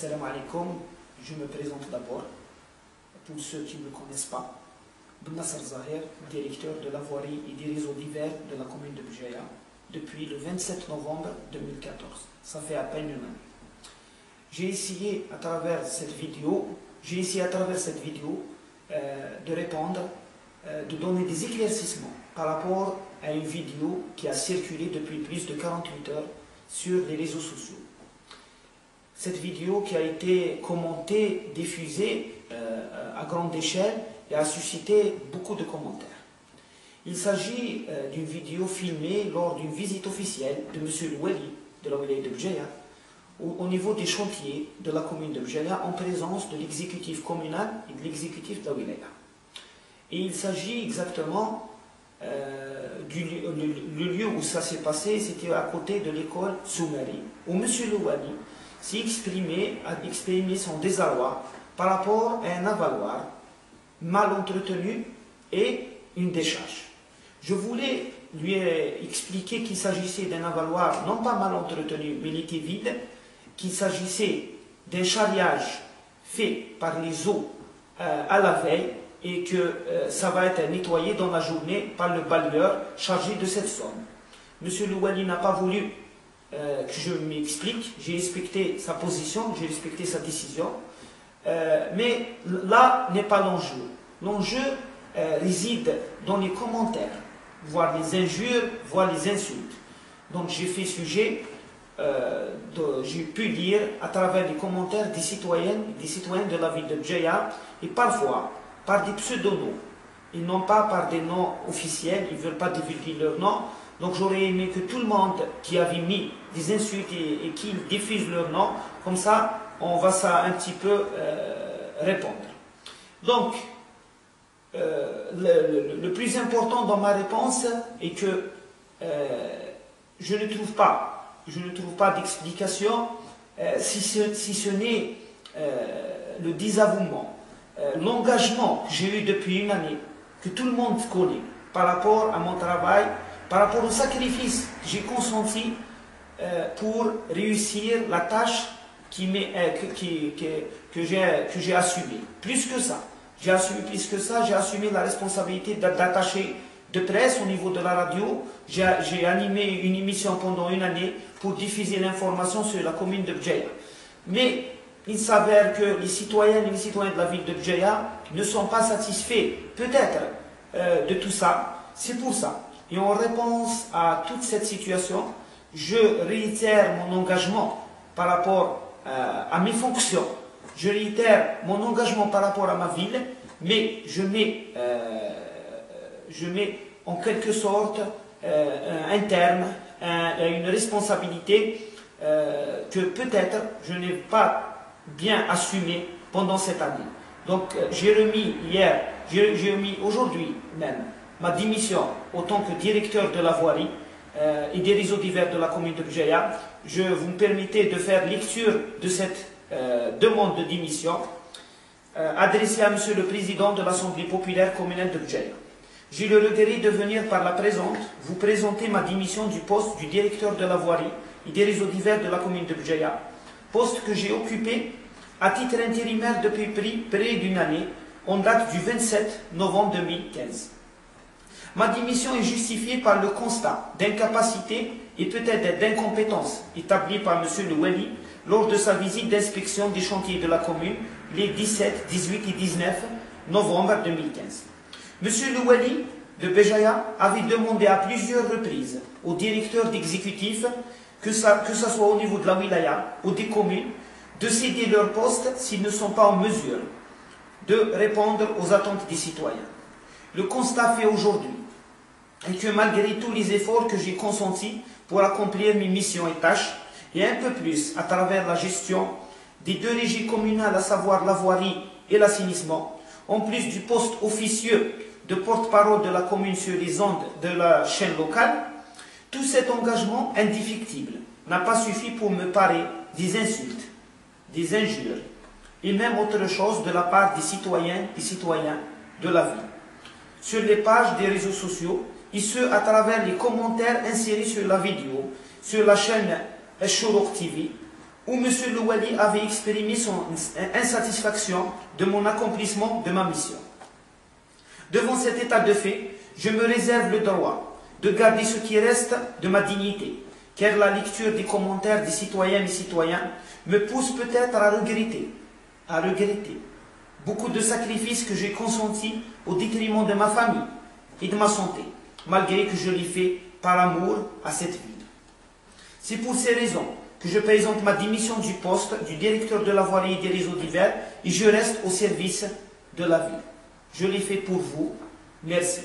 Salam alaikum, je me présente d'abord, pour ceux qui ne me connaissent pas. Bnasser Zahir, directeur de la voirie et des réseaux divers de la commune de Bjaya, depuis le 27 novembre 2014. Ça fait à peine une année. J'ai essayé à travers cette vidéo, de répondre, de donner des éclaircissements par rapport à une vidéo qui a circulé depuis plus de 48 heures sur les réseaux sociaux. Cette vidéo qui a été commentée, diffusée à grande échelle et a suscité beaucoup de commentaires. Il s'agit d'une vidéo filmée lors d'une visite officielle de M. Louali de la wilaya de Bjaya au niveau des chantiers de la commune de Bjaya en présence de l'exécutif communal et de l'exécutif de la wilaya. Et il s'agit exactement le lieu où ça s'est passé, c'était à côté de l'école Soumari, où M. Louali s'est a exprimé son désarroi par rapport à un avaloir mal entretenu et une décharge. Je voulais lui expliquer qu'il s'agissait d'un avaloir non pas mal entretenu, mais il était vide, qu'il s'agissait d'un charriage fait par les eaux à la veille et que ça va être nettoyé dans la journée par le balayeur chargé de cette somme. M. Louali n'a pas voulu que je m'explique, j'ai respecté sa position, j'ai respecté sa décision, mais là n'est pas l'enjeu. L'enjeu réside dans les commentaires, voire les injures, voire les insultes. Donc j'ai fait sujet, j'ai pu lire à travers les commentaires des citoyennes et des citoyens de la ville de Bjaya, et parfois par des pseudonoms, et non pas par des noms officiels, ils ne veulent pas divulguer leur nom. Donc j'aurais aimé que tout le monde qui avait mis des insultes et qui diffuse leur nom, comme ça, on va ça un petit peu répondre. Donc, le plus important dans ma réponse est que je ne trouve pas d'explication si ce n'est le désavouement, l'engagement que j'ai eu depuis une année, que tout le monde connaît, par rapport à mon travail, par rapport au sacrifice que j'ai consenti pour réussir la tâche que j'ai assumée. Plus que ça, j'ai assumé la responsabilité d'attaché de presse au niveau de la radio. J'ai animé une émission pendant une année pour diffuser l'information sur la commune de Bjaya. Mais il s'avère que les citoyennes et les citoyens de la ville de Bjaya ne sont pas satisfaits, peut-être, de tout ça. C'est pour ça. Et en réponse à toute cette situation, je réitère mon engagement par rapport à mes fonctions. Je réitère mon engagement par rapport à ma ville, mais je mets en quelque sorte un terme, une responsabilité que peut-être je n'ai pas bien assumée pendant cette année. Donc j'ai remis aujourd'hui même ma démission en tant que directeur de la voirie et des réseaux divers de la commune de Bjaya. Je vous permettez de faire lecture de cette demande de démission adressée à Monsieur le Président de l'Assemblée populaire communale de Bjaya. J'ai le regret de venir par la présente vous présenter ma démission du poste du directeur de la voirie et des réseaux divers de la commune de Bjaya, poste que j'ai occupé à titre intérimaire depuis près d'une année, en date du 27 novembre 2015. Ma démission est justifiée par le constat d'incapacité et peut-être d'incompétence établi par M. Louali lors de sa visite d'inspection des chantiers de la commune les 17, 18 et 19 novembre 2015. M. Louali de Bjaya avait demandé à plusieurs reprises au directeur d'exécutif, que ce soit au niveau de la wilaya ou des communes, de céder leur poste s'ils ne sont pas en mesure de répondre aux attentes des citoyens. Le constat fait aujourd'hui est que malgré tous les efforts que j'ai consentis pour accomplir mes missions et tâches, et un peu plus à travers la gestion des deux régies communales, à savoir la voirie et l'assainissement, en plus du poste officieux de porte-parole de la commune sur les ondes de la chaîne locale, tout cet engagement indéfectible n'a pas suffi pour me parer des insultes, des injures, et même autre chose de la part des citoyens et citoyens de la ville, sur les pages des réseaux sociaux, et ce à travers les commentaires insérés sur la vidéo, sur la chaîne Shourouk TV, où M. Louali avait exprimé son insatisfaction de mon accomplissement de ma mission. Devant cet état de fait, je me réserve le droit de garder ce qui reste de ma dignité, car la lecture des commentaires des citoyennes et citoyens me pousse peut-être à regretter beaucoup de sacrifices que j'ai consentis au détriment de ma famille et de ma santé, malgré que je l'ai fait par amour à cette ville. C'est pour ces raisons que je présente ma démission du poste du directeur de la voirie et des réseaux divers et je reste au service de la ville. Je l'ai fait pour vous. Merci.